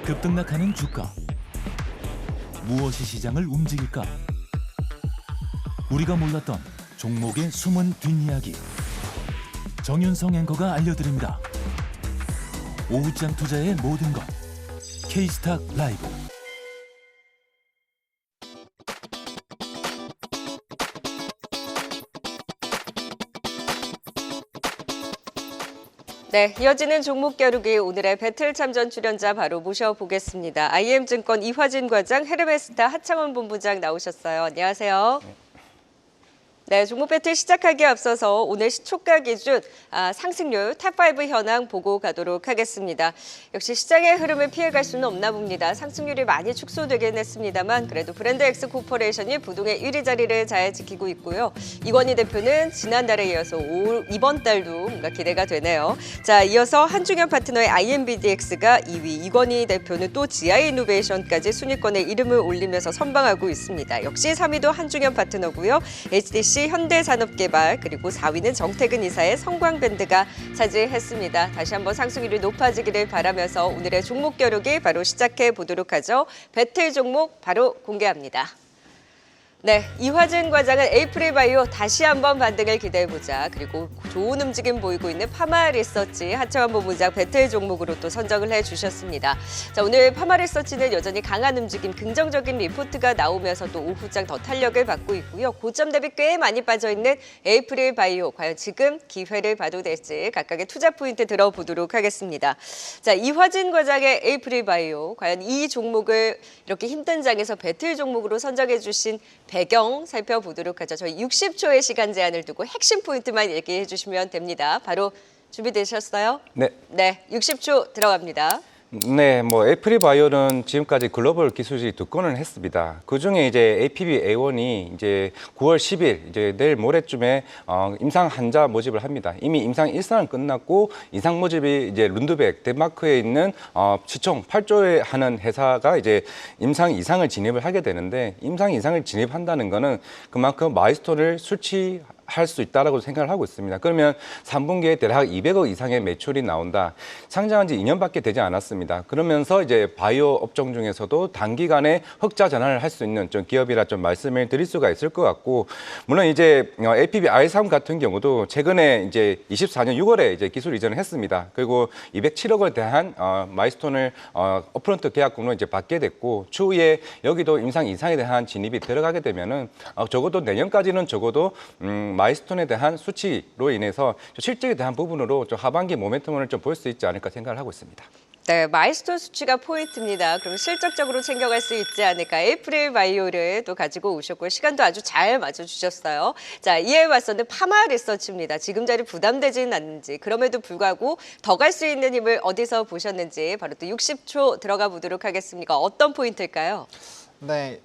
급등락하는 주가. 무엇이 시장을 움직일까? 우리가 몰랐던 종목의 숨은 뒷이야기. 정윤성 앵커가 알려드립니다. 오후장 투자의 모든 것. K스탁 라이브. 네, 이어지는 종목 겨루기 오늘의 배틀 참전 출연자 바로 모셔보겠습니다. IM증권 이화진 과장, 헤르메스타 하창원 본부장 나오셨어요. 안녕하세요. 네, 종목 배틀 시작하기에 앞서서 오늘 시초가 기준 상승률 탑5 현황 보고 가도록 하겠습니다. 역시 시장의 흐름을 피해갈 수는 없나 봅니다. 상승률이 많이 축소되긴 했습니다만 그래도 브랜드 X 코퍼레이션이 부동의 1위 자리를 잘 지키고 있고요. 이건희 대표는 지난달에 이어서 이번 달도 뭔가 기대가 되네요. 자, 이어서 한중현 파트너의 IMBDX가 2위, 이건희 대표는 또 GI이노베이션까지 순위권에 이름을 올리면서 선방하고 있습니다. 역시 3위도 한중현 파트너고요. HDC 현대산업개발, 그리고 4위는 정태근 이사의 성광밴드가 차지했습니다. 다시 한번 상승률이 높아지기를 바라면서 오늘의 종목 겨루기 바로 시작해 보도록 하죠. 배틀 종목 바로 공개합니다. 네, 이화진 과장은 에이프릴바이오 다시 한번 반등을 기대해보자. 그리고 좋은 움직임 보이고 있는 파마리서치 하창원 본부장 배틀 종목으로 또 선정을 해주셨습니다. 자, 오늘 파마리서치는 여전히 강한 움직임, 긍정적인 리포트가 나오면서 또 오후장 더 탄력을 받고 있고요. 고점 대비 꽤 많이 빠져있는 에이프릴바이오, 과연 지금 기회를 봐도 될지 각각의 투자 포인트 들어보도록 하겠습니다. 자, 이화진 과장의 에이프릴바이오, 과연 이 종목을 이렇게 힘든 장에서 배틀 종목으로 선정해 주신 배경 살펴보도록 하죠. 저희 60초의 시간 제한을 두고 핵심 포인트만 얘기해 주시면 됩니다. 바로 준비되셨어요? 네. 네, 60초 들어갑니다. 네, 에이프릴바이오는 지금까지 글로벌 기술지 2건을 했습니다. 그 중에 이제 APB-A1이 이제 9월 10일, 이제 내일 모레쯤에 임상 환자 모집을 합니다. 이미 임상 1상은 끝났고, 임상 모집이 이제 룬드백, 덴마크에 있는 시총 8조에 하는 회사가 이제 임상 2상을 진입을 하게 되는데, 임상 2상을 진입한다는 거는 그만큼 마일스톤을 할 수 있다라고 생각을 하고 있습니다. 그러면 3분기에 대략 200억 이상의 매출이 나온다. 상장한 지 2년밖에 되지 않았습니다. 그러면서 이제 바이오 업종 중에서도 단기간에 흑자 전환을 할 수 있는 좀 기업이라 좀 말씀을 드릴 수가 있을 것 같고, 물론 이제 APB-I3 같은 경우도 최근에 이제 24년 6월에 이제 기술 이전을 했습니다. 그리고 207억에 대한 마일스톤을 업프론트 계약금으로 이제 받게 됐고, 추후에 여기도 임상 2상에 대한 진입이 들어가게 되면은 적어도 내년까지는 적어도 마일스톤에 대한 수치로 인해서 실적에 대한 부분으로 좀 하반기 모멘텀을 좀 볼 수 있지 않을까 생각을 하고 있습니다. 네, 마일스톤 수치가 포인트입니다. 그럼 실적적으로 챙겨갈 수 있지 않을까. 에이프릴바이오를 또 가지고 오셨고요. 시간도 아주 잘 맞춰주셨어요. 자, 이에 맞서는 파마리서치입니다. 지금 자리 부담되지는 않는지, 그럼에도 불구하고 더 갈 수 있는 힘을 어디서 보셨는지 바로 또 60초 들어가 보도록 하겠습니다. 어떤 포인트일까요? 네,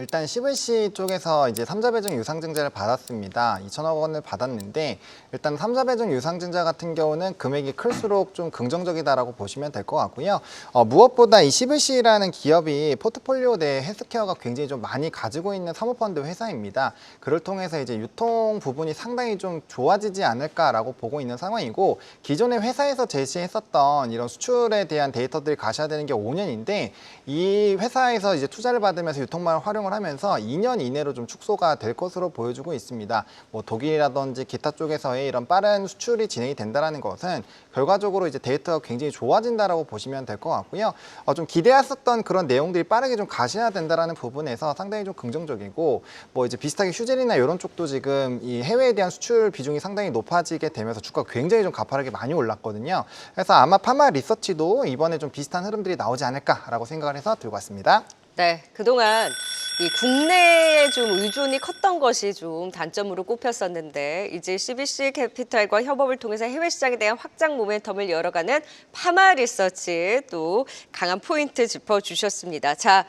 일단 CVC 쪽에서 이제 3자 배정 유상증자를 받았습니다. 2천억 원을 받았는데, 일단 3자 배정 유상증자 같은 경우는 금액이 클수록 좀 긍정적이다라고 보시면 될 것 같고요. 무엇보다 이 CVC라는 기업이 포트폴리오 내 헬스케어가 굉장히 좀 많이 가지고 있는 사모펀드 회사입니다. 그를 통해서 이제 유통 부분이 상당히 좀 좋아지지 않을까라고 보고 있는 상황이고, 기존의 회사에서 제시했었던 이런 수출에 대한 데이터들이 가셔야 되는 게 5년인데, 이 회사에서 이제 투자를 받으면서 유통망을 활용을 하면서 2년 이내로 좀 축소가 될 것으로 보여주고 있습니다. 독일이라든지 기타 쪽에서의 이런 빠른 수출이 진행이 된다는 것은 결과적으로 이제 데이터가 굉장히 좋아진다라고 보시면 될 것 같고요. 좀 기대했었던 그런 내용들이 빠르게 좀 가셔야 된다라는 부분에서 상당히 좀 긍정적이고, 이제 비슷하게 휴젤이나 이런 쪽도 지금 이 해외에 대한 수출 비중이 상당히 높아지게 되면서 주가가 굉장히 좀 가파르게 많이 올랐거든요. 그래서 아마 파마 리서치도 이번에 좀 비슷한 흐름들이 나오지 않을까라고 생각을 해서 들고 왔습니다. 네, 그동안 이 국내에 좀 의존이 컸던 것이 좀 단점으로 꼽혔었는데, 이제 CBC 캐피탈과 협업을 통해서 해외 시장에 대한 확장 모멘텀을 열어가는 파마 리서치 또 강한 포인트 짚어주셨습니다. 자,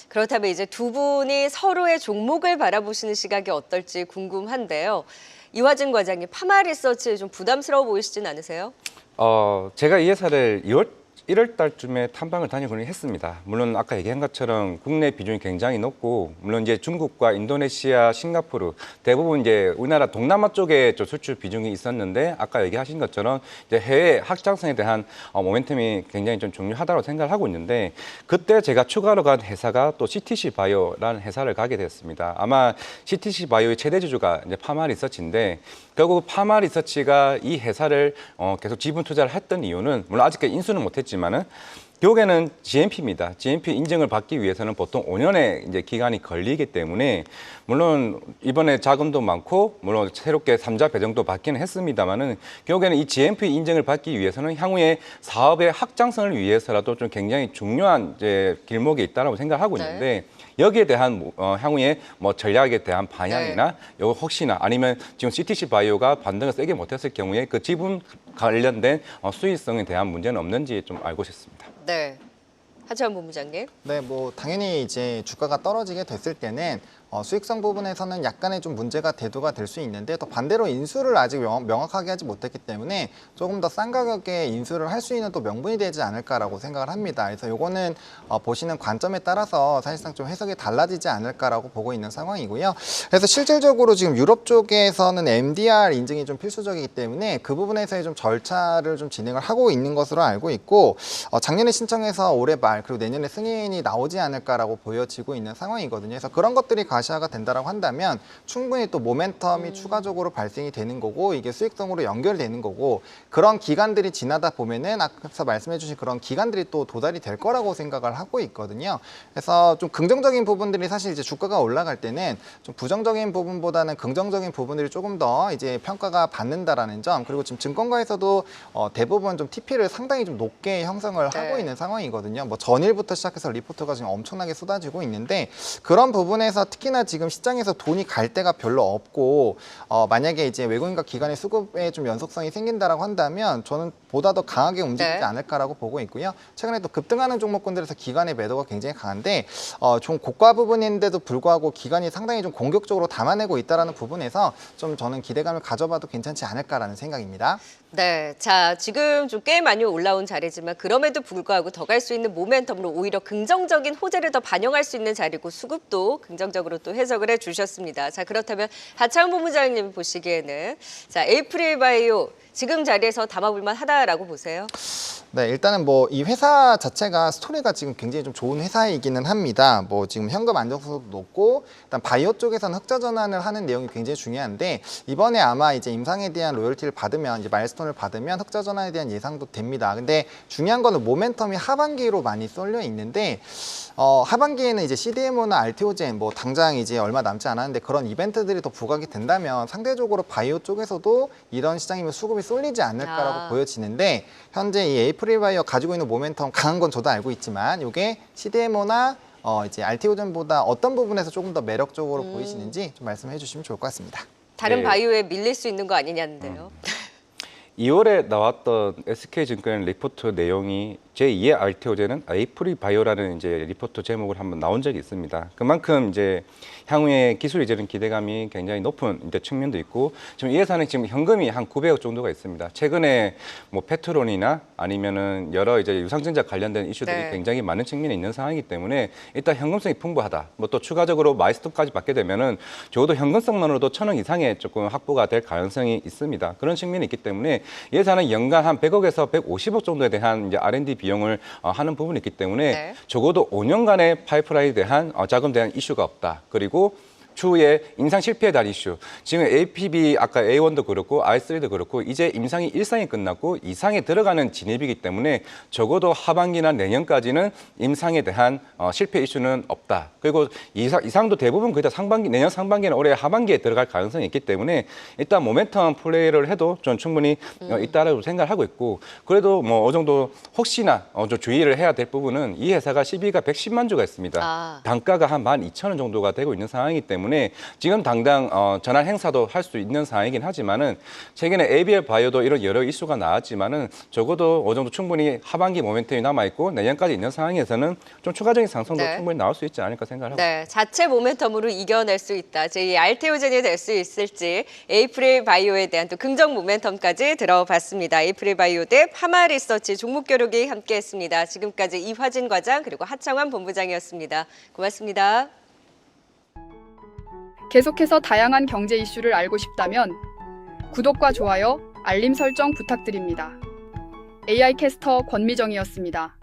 그렇다면 이제 두 분이 서로의 종목을 바라보시는 시각이 어떨지 궁금한데요. 이화진 과장님, 파마 리서치 좀 부담스러워 보이시진 않으세요? 제가 이 회사를 1월 달쯤에 탐방을 다니고는 했습니다. 물론 아까 얘기한 것처럼 국내 비중이 굉장히 높고, 물론 이제 중국과 인도네시아, 싱가포르 대부분 이제 우리나라 동남아 쪽에 좀 수출 비중이 있었는데, 아까 얘기하신 것처럼 이제 해외 확장성에 대한 모멘텀이 굉장히 좀 중요하다고 생각을 하고 있는데, 그때 제가 추가로 간 회사가 또 CTC 바이오라는 회사를 가게 됐습니다. 아마 CTC 바이오의 최대 주주가 이제 파마 리서치인데, 결국 파마 리서치가 이 회사를 계속 지분 투자를 했던 이유는, 물론 아직까지 인수는 못했지만은 결국에는 GMP입니다. GMP 인증을 받기 위해서는 보통 5년의 이제 기간이 걸리기 때문에, 물론 이번에 자금도 많고 물론 새롭게 3자 배정도 받기는 했습니다만은, 결국에는 이 GMP 인증을 받기 위해서는 향후에 사업의 확장성을 위해서라도 좀 굉장히 중요한 이제 길목에 있다라고 생각하고 있는데, 여기에 대한 향후에 뭐 전략에 대한 방향이나 요 혹시나 아니면 지금 CTC 바이오가 반등을 세게 못했을 경우에 그 지분 관련된 수익성에 대한 문제는 없는지 좀 알고 싶습니다. 네. 하지원 본부장님. 네, 뭐 당연히 이제 주가가 떨어지게 됐을 때는 수익성 부분에서는 약간의 좀 문제가 대두가 될 수 있는데, 또 반대로 인수를 아직 명확하게 하지 못했기 때문에 조금 더 싼 가격에 인수를 할 수 있는 또 명분이 되지 않을까라고 생각을 합니다. 그래서 요거는 보시는 관점에 따라서 사실상 좀 해석이 달라지지 않을까라고 보고 있는 상황이고요. 그래서 실질적으로 지금 유럽 쪽에서는 MDR 인증이 좀 필수적이기 때문에 그 부분에서의 좀 절차를 좀 진행을 하고 있는 것으로 알고 있고, 작년에 신청해서 올해 말 그리고 내년에 승인이 나오지 않을까라고 보여지고 있는 상황이거든요. 그래서 그런 것들이 가시화가 된다라고 한다면 충분히 또 모멘텀이 추가적으로 발생이 되는 거고, 이게 수익성으로 연결되는 거고, 그런 기간들이 지나다 보면은 아까 말씀해 주신 그런 기간들이 또 도달이 될 거라고 생각을 하고 있거든요. 그래서 좀 긍정적인 부분들이 사실 이제 주가가 올라갈 때는 좀 부정적인 부분보다는 긍정적인 부분들이 조금 더 이제 평가가 받는다라는 점, 그리고 지금 증권가에서도 대부분 좀 TP를 상당히 좀 높게 형성을 하고 있는 상황이거든요. 뭐 전일부터 시작해서 리포트가 지금 엄청나게 쏟아지고 있는데, 그런 부분에서 특히나 지금 시장에서 돈이 갈 데가 별로 없고, 만약에 이제 외국인과 기관의 수급에 좀 연속성이 생긴다라고 한다면 저는 보다 더 강하게 움직이지 않을까라고 보고 있고요. 최근에 또 급등하는 종목군들에서 기관의 매도가 굉장히 강한데, 좀 고가 부분인데도 불구하고 기관이 상당히 좀 공격적으로 담아내고 있다라는 부분에서 좀 저는 기대감을 가져봐도 괜찮지 않을까라는 생각입니다. 네, 자 지금 좀 꽤 많이 올라온 자리지만 그럼에도 불구하고 더 갈 수 있는 모멘텀으로 오히려 긍정적인 호재를 더 반영할 수 있는 자리고, 수급도 긍정적으로 또 해석을 해주셨습니다. 자 그렇다면 하창훈 본부장님 보시기에는 자 에이프릴바이오 지금 자리에서 담아볼만 하다라고 보세요? 네, 일단은 뭐 이 회사 자체가 스토리가 지금 굉장히 좀 좋은 회사이기는 합니다. 뭐 지금 현금 안정성도 높고, 일단 바이오 쪽에서는 흑자 전환을 하는 내용이 굉장히 중요한데, 이번에 아마 이제 임상에 대한 로열티를 받으면, 이제 마일스톤을 받으면 흑자 전환에 대한 예상도 됩니다. 근데 중요한 거는 모멘텀이 하반기로 많이 쏠려 있는데, 하반기에는 이제 CDMO나 RTO젠 뭐 당장 이제 얼마 남지 않았는데 그런 이벤트들이 더 부각이 된다면 상대적으로 바이오 쪽에서도 이런 시장이면 수급이 쏠리지 않을까라고 보여지는데, 현재 이 에이프릴바이오 가지고 있는 모멘텀 강한 건 저도 알고 있지만, 이게 CDMO나 이제 RTO젠보다 어떤 부분에서 조금 더 매력적으로 보이시는지 좀 말씀해 주시면 좋을 것 같습니다. 다른 네. 바이오에 밀릴 수 있는 거 아니냐는데요. 2월에 나왔던 SK증권 리포트 내용이 제2의 RTO제는 에이프릴바이오라는 이제 리포트 제목을 한번 나온 적이 있습니다. 그만큼 이제 향후에 기술 이제는 기대감이 굉장히 높은 이제 측면도 있고, 지금 이 회사는 지금 현금이 한 900억 정도가 있습니다. 최근에 뭐 페트론이나 아니면은 여러 이제 유상증자 관련된 이슈들이 굉장히 많은 측면이 있는 상황이기 때문에 일단 현금성이 풍부하다. 뭐 또 추가적으로 마일스톤까지 받게 되면은 적어도 현금성만으로도 1,000억 이상의 조금 확보가 될 가능성이 있습니다. 그런 측면이 있기 때문에 이 회사는 연간 한 100억에서 150억 정도에 대한 이제 R&D 비용을 하는 부분이 있기 때문에 적어도 5년간의 파이프라인에 대한 자금에 대한 이슈가 없다. 그리고 추후에 임상 실패에 대한 이슈. 지금 APB 아까 A1도 그렇고 I3도 그렇고 이제 임상이 1상이 끝났고 2상에 들어가는 진입이기 때문에 적어도 하반기나 내년까지는 임상에 대한 실패 이슈는 없다. 그리고 이상도 대부분 거의 다 상반기, 내년 상반기나 올해 하반기에 들어갈 가능성이 있기 때문에 일단 모멘텀 플레이를 해도 전 충분히 있다라고 생각을 하고 있고, 그래도 뭐 어느 정도 혹시나 좀 주의를 해야 될 부분은 이 회사가 시비가 110만 주가 있습니다. 단가가 한 12,000원 정도가 되고 있는 상황이기 때문에 때문에 지금 당장 전환 행사도 할 수 있는 상황이긴 하지만은 최근에 ABL 바이오도 이런 여러 이슈가 나왔지만은 적어도 어느 정도 충분히 하반기 모멘텀이 남아 있고 내년까지 있는 상황에서는 좀 추가적인 상승도 네. 충분히 나올 수 있지 않을까 생각을 합니다. 네, 자체 모멘텀으로 이겨낼 수 있다. 제2 알테오젠이 될 수 있을지 에이프릴 바이오에 대한 또 긍정 모멘텀까지 들어봤습니다. 에이프릴 바이오 대 파마 리서치 종목 겨루기 함께했습니다. 지금까지 이화진 과장 그리고 하창원 본부장이었습니다. 고맙습니다. 계속해서 다양한 경제 이슈를 알고 싶다면 구독과 좋아요, 알림 설정 부탁드립니다. AI 캐스터 권미정이었습니다.